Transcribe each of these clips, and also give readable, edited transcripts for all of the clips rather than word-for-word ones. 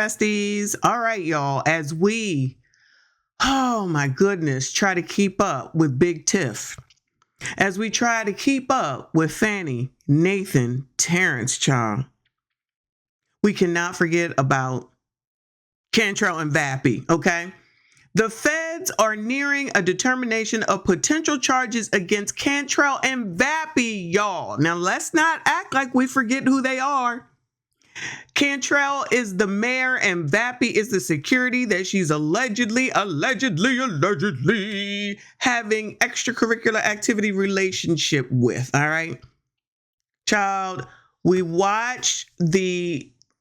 besties. All right, y'all, as we, oh my goodness, try to keep up with Big Tiff, as we try to keep up with Fannie, Nathan, Terrence, Chong, we cannot forget about Cantrell and Vappy, okay? The feds are nearing a determination of potential charges against Cantrell and Vappy, y'all. Now, let's not act like we forget who they are. Cantrell is the mayor and Vappy is the security that she's allegedly having extracurricular activity relationship with, all right? Child, we watched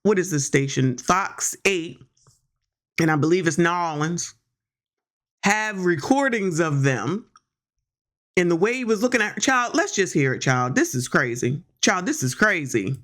what is this station? Fox 8, and I believe it's New Orleans, have recordings of them. And the way he was looking at, child, let's just hear it, child. This is crazy. Child, this is crazy.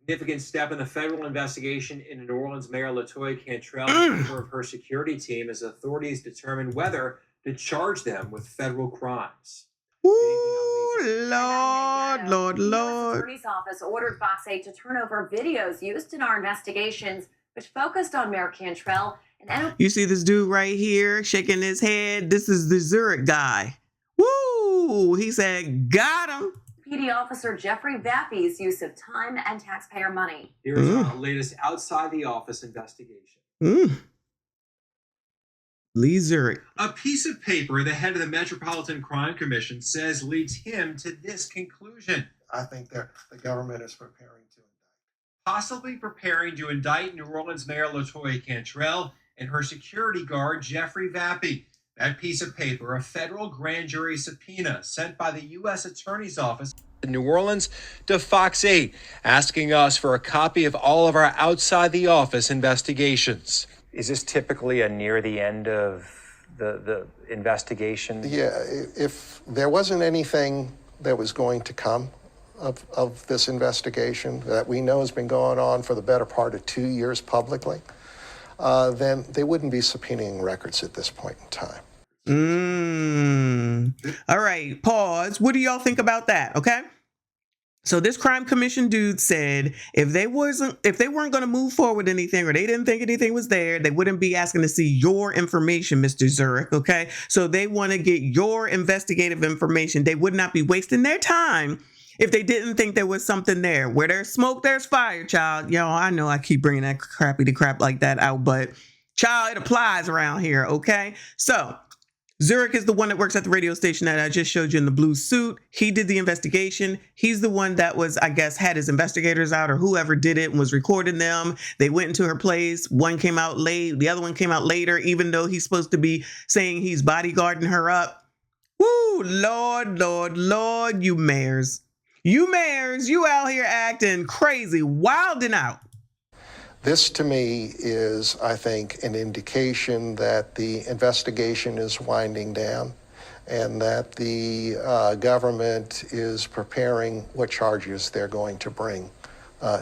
Significant step in the federal investigation into New Orleans Mayor LaToya Cantrell and a member of her security team as authorities determine whether to charge them with federal crimes. Ooh, Lord. The U.S. Attorney's Office ordered Fox 8 to turn over videos used in our investigations, which focused on Mayor Cantrell. You see this dude right here shaking his head? This is the Zurich guy. Woo! He said, got him. PD officer Jeffrey Vappy's use of time and taxpayer money. Here's our latest outside the office investigation. Lee Zurich. A piece of paper the head of the Metropolitan Crime Commission says leads him to this conclusion. I think the government is preparing to indict. Possibly preparing to indict New Orleans Mayor LaToya Cantrell and her security guard, Jeffrey Vappy. That piece of paper, a federal grand jury subpoena sent by the U.S. Attorney's Office in New Orleans to Fox 8, asking us for a copy of all of our outside the office investigations. Is this typically a near the end of the investigation? Yeah, if there wasn't anything that was going to come of this investigation that we know has been going on for the better part of 2 years publicly, then they wouldn't be subpoenaing records at this point in time. All right, pause. What do y'all think about that? Okay. So this crime commission dude said if they weren't going to move forward anything, or they didn't think anything was there, they wouldn't be asking to see your information, Mr. Zurich. Okay. So they want to get your investigative information. They would not be wasting their time if they didn't think there was something there. Where there's smoke, there's fire, child. Y'all, I know I keep bringing that crappy crap like that out, but child, it applies around here. Okay. So Zurich is the one that works at the radio station that I just showed you in the blue suit. He did the investigation. He's the one that was, I guess, had his investigators out, or whoever did it and was recording them. They went into her place. One came out late. The other one came out later, even though he's supposed to be saying he's bodyguarding her up. Woo, Lord, Lord, Lord, you mayors. You mayors, you out here acting crazy, wilding out. This, to me, is, I think, an indication that the investigation is winding down and that the government is preparing what charges they're going to bring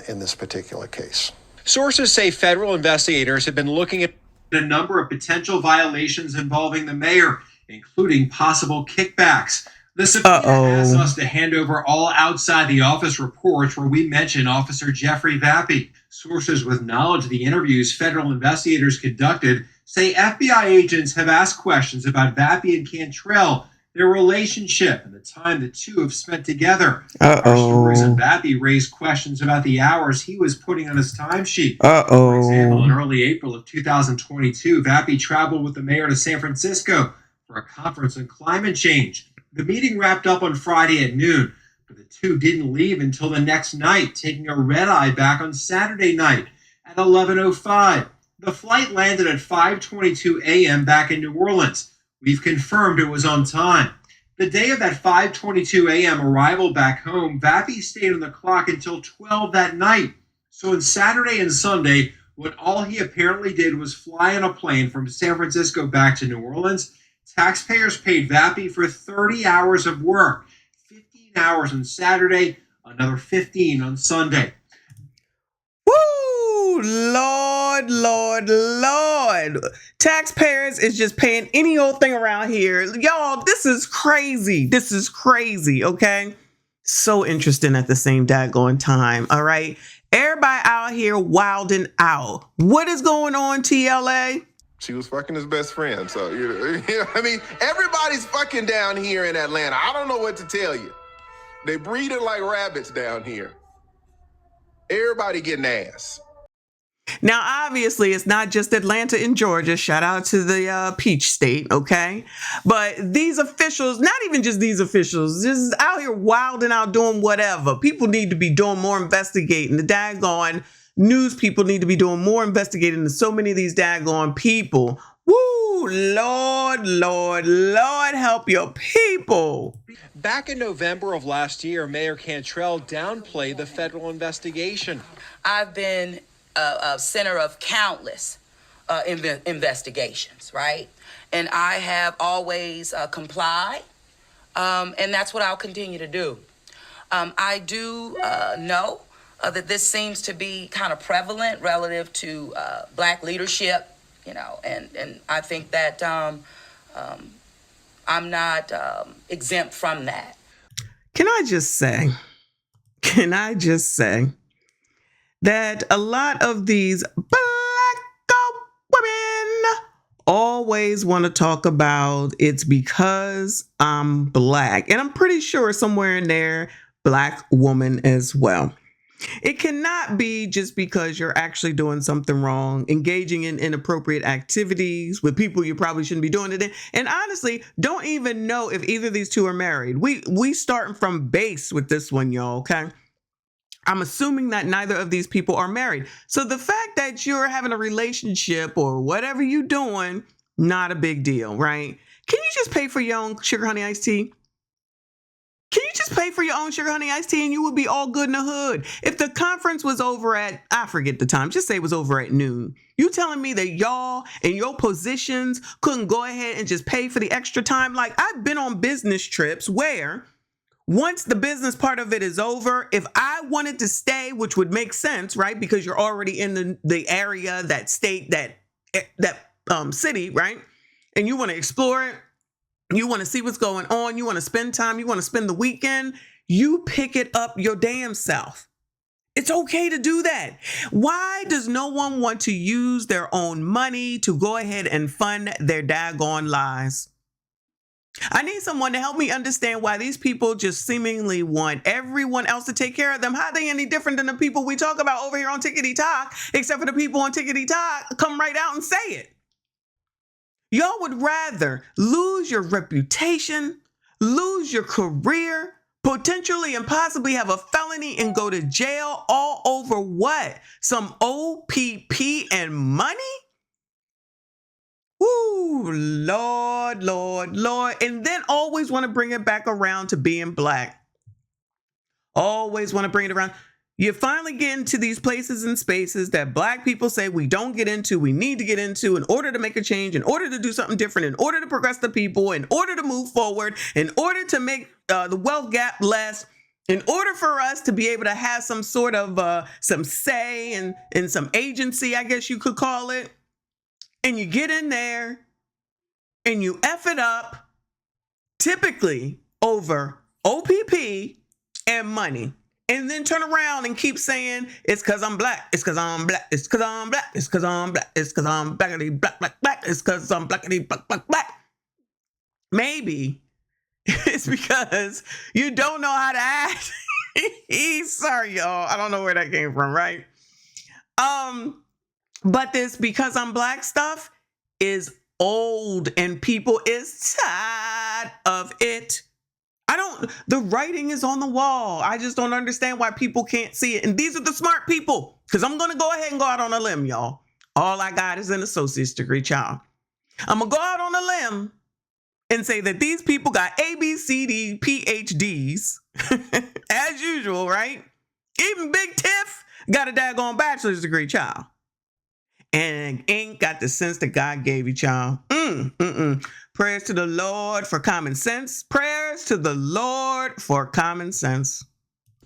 in this particular case. Sources say federal investigators have been looking at a number of potential violations involving the mayor, including possible kickbacks. The subpoena asks us to hand over all outside the office reports where we mention Officer Jeffrey Vappy. Sources with knowledge of the interviews federal investigators conducted say FBI agents have asked questions about Vappy and Cantrell, their relationship, and the time the two have spent together. Our stories on Vappy raised questions about the hours he was putting on his timesheet. For example, in early April of 2022, Vappy traveled with the mayor to San Francisco for a conference on climate change. The meeting wrapped up on Friday at noon, but the two didn't leave until the next night, taking a red-eye back on Saturday night at 11:05. The flight landed at 5:22 a.m. back in New Orleans. We've confirmed it was on time. The day of that 5:22 a.m. arrival back home, Vappy stayed on the clock until 12 that night. So on Saturday and Sunday, when all he apparently did was fly on a plane from San Francisco back to New Orleans, taxpayers paid Vappy for 30 hours of work, 15 hours on Saturday, another 15 on Sunday. Woo! Lord, Lord, Lord. Taxpayers is just paying any old thing around here. Y'all, this is crazy. This is crazy, okay? So interesting at the same daggone time, all right? Everybody out here wilding out. What is going on, TLA? She was fucking his best friend. So, I mean, everybody's fucking down here in Atlanta. I don't know what to tell you. They breeding like rabbits down here. Everybody getting ass. Now, obviously, it's not just Atlanta and Georgia. Shout out to the Peach State, okay? But these officials, not even just these officials, just out here wilding out doing whatever. People need to be doing more investigating. The daggone news people need to be doing more investigating than so many of these daggone people. Woo, Lord, Lord, Lord, help your people. Back in November of last year, Mayor Cantrell downplayed the federal investigation. I've been a center of countless investigations, right? And I have always complied, and that's what I'll continue to do. I do know that this seems to be kind of prevalent relative to Black leadership, and I think that I'm not exempt from that. Can I just say that a lot of these Black women always want to talk about it's because I'm Black. And I'm pretty sure somewhere in there, Black woman as well. It cannot be just because you're actually doing something wrong, engaging in inappropriate activities with people you probably shouldn't be doing it in. And honestly, don't even know if either of these two are married. We starting from base with this one, y'all, okay? I'm assuming that neither of these people are married. So the fact that you're having a relationship or whatever you're doing, not a big deal, right? Can you just pay for your own sugar honey iced tea? Can you just pay for your own sugar honey iced tea and you would be all good in the hood? If the conference was over at, I forget the time, just say it was over at noon. You telling me that y'all in your positions couldn't go ahead and just pay for the extra time? Like, I've been on business trips where once the business part of it is over, if I wanted to stay, which would make sense, right? Because you're already in the area, that state, that city, right? And you want to explore it. You want to see what's going on. You want to spend time. You want to spend the weekend. You pick it up your damn self. It's okay to do that. Why does no one want to use their own money to go ahead and fund their daggone lies? I need someone to help me understand why these people just seemingly want everyone else to take care of them. How are they any different than the people we talk about over here on Tickety Talk, except for the people on Tickety Talk come right out and say it. Y'all would rather lose your reputation, lose your career, potentially and possibly have a felony and go to jail all over what? Some OPP and money? Woo, Lord, Lord, Lord. And then always want to bring it back around to being Black. Always want to bring it around. You finally get into these places and spaces that Black people say we don't get into, we need to get into in order to make a change, in order to do something different, in order to progress the people, in order to move forward, in order to make the wealth gap less, in order for us to be able to have some sort of some say and some agency, I guess you could call it. And you get in there and you F it up, typically over OPP and money. And then turn around and keep saying, it's because I'm Black. It's because I'm Black. It's because I'm Black. It's because I'm Black. It's because I'm blackity black, black, black. It's because I'm blackity black, black, black. Maybe it's because you don't know how to act. Sorry, y'all. I don't know where that came from, right? But this because I'm Black stuff is old and people is tired of it. The writing is on the wall. I just don't understand why people can't see it. And these are the smart people, because I'm going to go ahead and go out on a limb, y'all. All I got is an associate's degree, child. I'm going to go out on a limb and say that these people got A, B, C, D, PhDs, as usual, right? Even Big Tiff got a daggone bachelor's degree, child. And ain't got the sense that God gave you, child. Prayers to the Lord for common sense. Prayers to the Lord for common sense.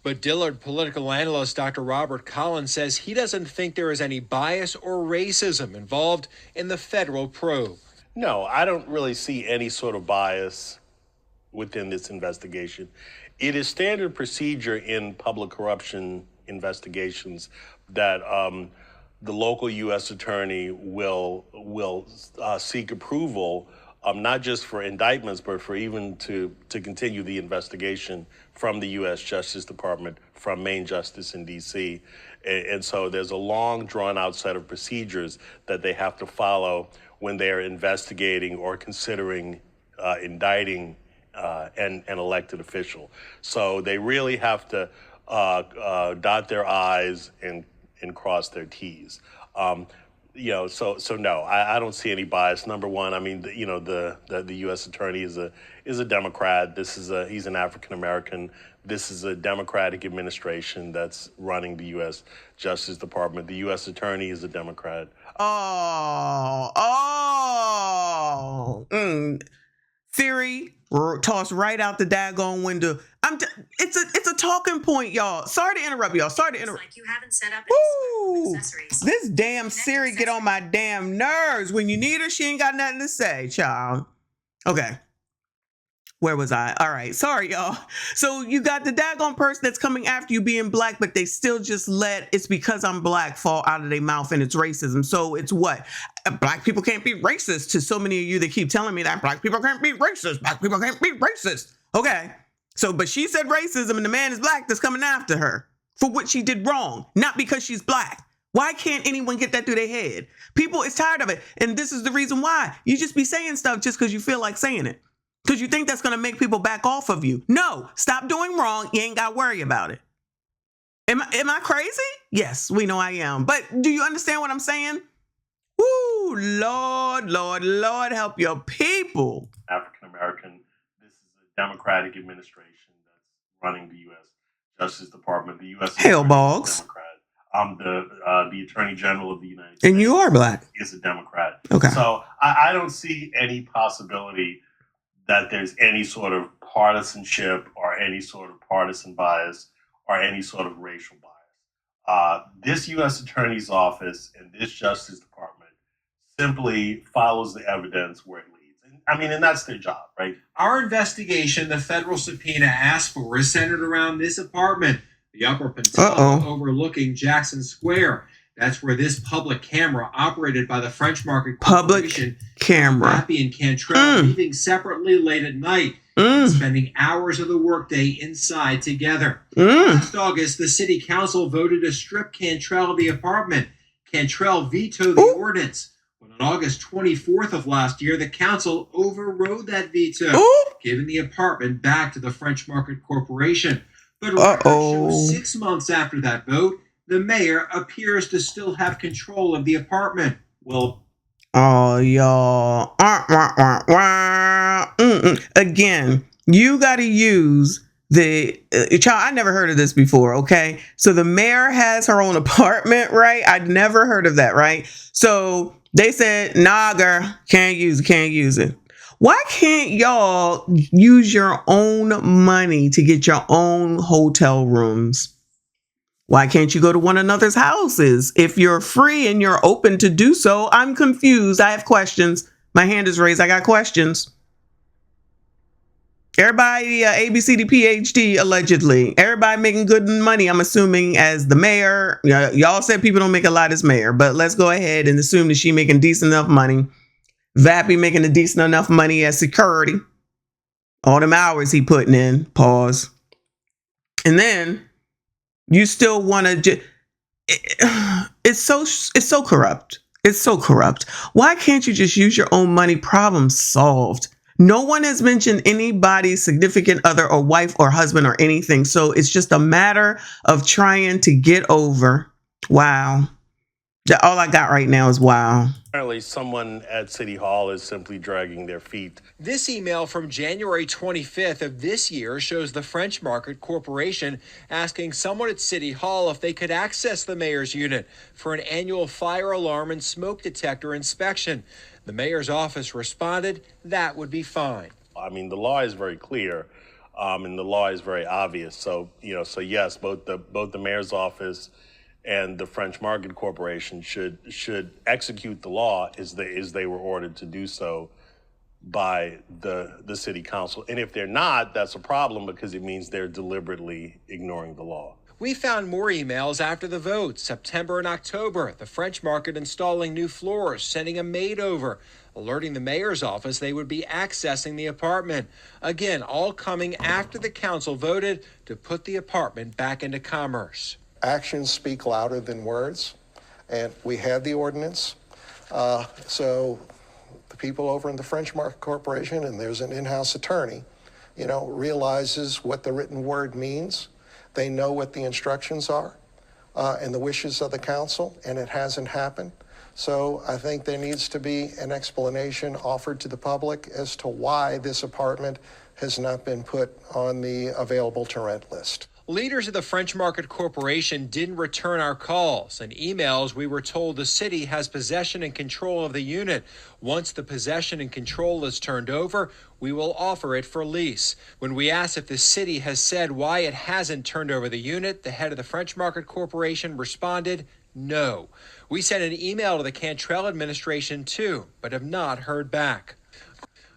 But Dillard political analyst Dr. Robert Collins says he doesn't think there is any bias or racism involved in the federal probe. No, I don't really see any sort of bias within this investigation. It is standard procedure in public corruption investigations that the local U.S. attorney will seek approval, not just for indictments, but for even to continue the investigation from the U.S. Justice Department, from Main Justice in D.C. And so there's a long, drawn-out set of procedures that they have to follow when they are investigating or considering indicting an elected official. So they really have to dot their I's and cross their T's. So no, I don't see any bias. Number one, I mean, the U.S. attorney is a Democrat. He's an African American. This is a Democratic administration that's running the U.S. Justice Department. The U.S. attorney is a Democrat. Theory tossed right out the daggone window. It's a talking point, y'all. Sorry to interrupt, y'all. Like you haven't set up any accessories. This damn Siri get on my damn nerves. When you need her, she ain't got nothing to say, child. Okay. Where was I? All right. Sorry, y'all. So you got the daggone person that's coming after you being black, but they still just let it's because I'm black fall out of their mouth, and it's racism. So it's what? Black people can't be racist, to so many of you that keep telling me that black people can't be racist. Black people can't be racist. Okay. So, but she said racism, and the man is black that's coming after her for what she did wrong, not because she's black. Why can't anyone get that through their head? People is tired of it. And this is the reason why. You just be saying stuff just because you feel like saying it. Because you think that's going to make people back off of you. No, stop doing wrong. You ain't got to worry about it. Am I crazy? Yes, we know I am. But do you understand what I'm saying? Woo, Lord, Lord, Lord, help your people. African American. This is a Democratic administration that's running the U.S. Justice Department. The U.S. Hell bogs. Democrat. I'm the Attorney General of the United States. And you are black. Is a Democrat. Okay. So I don't see any possibility that there's any sort of partisanship or any sort of partisan bias or any sort of racial bias. This U.S. Attorney's Office and this Justice Department simply follows the evidence where it leads. And that's their job, right? Our investigation, the federal subpoena asked for, is centered around this apartment, the Upper Peninsula overlooking Jackson Square. That's where this public camera, operated by the French Market Corporation, Happy and Cantrell, leaving separately late at night, and spending hours of the workday inside together. Last August, the city council voted to strip Cantrell of the apartment. Cantrell vetoed the ordinance. When on August 24th of last year, the council overrode that veto, giving the apartment back to the French Market Corporation. But records show 6 months after that vote, the mayor appears to still have control of the apartment. Well, y'all. Again, you got to use the child. I never heard of this before. Okay. So the mayor has her own apartment, right? I'd never heard of that. Right. So they said, nah, girl, can't use it. Why can't y'all use your own money to get your own hotel rooms? Why can't you go to one another's houses? If you're free and you're open to do so, I'm confused. I have questions. My hand is raised. I got questions. Everybody, ABCD PhD, allegedly. Everybody making good money, I'm assuming, as the mayor. Y'all said people don't make a lot as mayor, but let's go ahead and assume that she making decent enough money. Vappy making a decent enough money as security. All them hours he putting in. Pause. And then you still want to it's so corrupt. It's so corrupt. Why can't you just use your own money? Problem solved. No one has mentioned anybody's significant other or wife or husband or anything. So it's just a matter of trying to get over. Wow. All I got right now is wow. Apparently someone at City Hall is simply dragging their feet. This email from January 25th of this year shows the French Market Corporation asking someone at City Hall if they could access the mayor's unit for an annual fire alarm and smoke detector inspection. The mayor's office responded that would be fine. I mean, the law is very clear, and the law is very obvious. So yes, both the mayor's office and the French Market Corporation should execute the law as they were ordered to do so by the city council. And if they're not, that's a problem because it means they're deliberately ignoring the law. We found more emails after the vote, September and October. The French Market installing new floors, sending a maid over, alerting the mayor's office they would be accessing the apartment. Again, all coming after the council voted to put the apartment back into commerce. Actions speak louder than words, and we had the ordinance. So the people over in the French Market Corporation, and there's an in-house attorney, realizes what the written word means. They know what the instructions are and the wishes of the council, and it hasn't happened. So I think there needs to be an explanation offered to the public as to why this apartment has not been put on the available to rent list. Leaders of the French Market Corporation didn't return our calls. In emails, we were told the city has possession and control of the unit. Once the possession and control is turned over, we will offer it for lease. When we asked if the city has said why it hasn't turned over the unit, the head of the French Market Corporation responded, no. We sent an email to the Cantrell administration too, but have not heard back.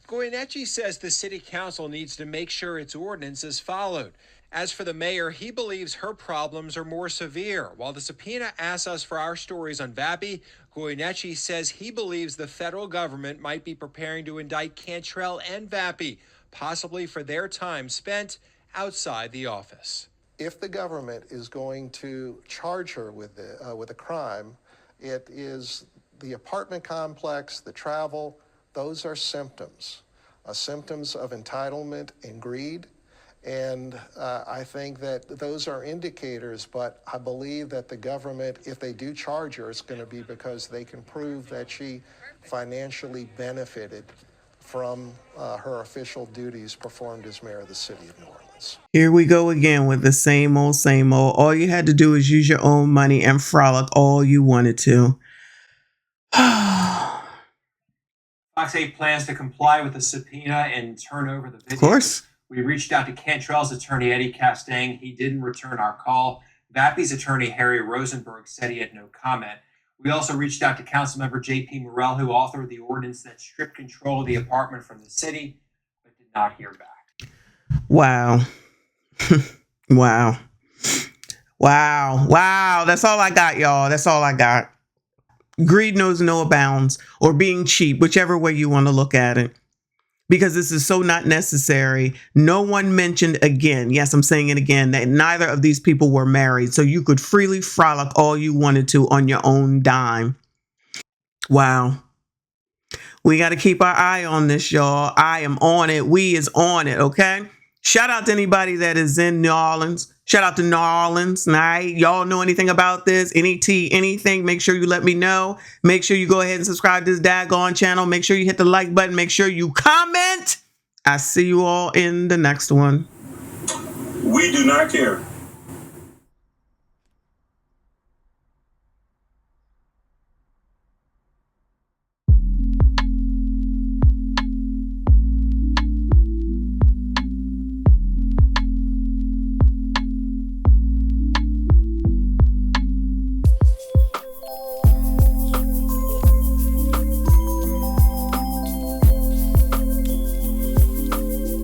Goyeneche says the city council needs to make sure its ordinance is followed. As for the mayor, he believes her problems are more severe. While the subpoena asks us for our stories on Vappy, Goyeneche says he believes the federal government might be preparing to indict Cantrell and Vappy, possibly for their time spent outside the office. If the government is going to charge her with a crime, it is the apartment complex, the travel, those are symptoms of entitlement and greed. And I think that those are indicators, but I believe that the government, if they do charge her, it's going to be because they can prove that she financially benefited from her official duties performed as mayor of the city of New Orleans. Here we go again with the same old, same old. All you had to do is use your own money and frolic all you wanted to. Fox 8 plans to comply with the subpoena and turn over the video. Of course. We reached out to Cantrell's attorney, Eddie Castaigne. He didn't return our call. Vappy's attorney, Harry Rosenberg, said he had no comment. We also reached out to Councilmember J.P. Morrell, who authored the ordinance that stripped control of the apartment from the city, but did not hear back. Wow. Wow. Wow. Wow. That's all I got, y'all. That's all I got. Greed knows no bounds, or being cheap, whichever way you want to look at it. Because this is so not necessary. No one mentioned again, yes, I'm saying it again, that neither of these people were married. So you could freely frolic all you wanted to on your own dime. Wow. We got to keep our eye on this, y'all. I am on it. We is on it, okay? Shout out to anybody that is in New Orleans. Shout out to New Orleans. All right. Y'all know anything about this? Any tea, anything? Make sure you let me know. Make sure you go ahead and subscribe to this daggone channel. Make sure you hit the like button. Make sure you comment. I see you all in the next one. We do not care.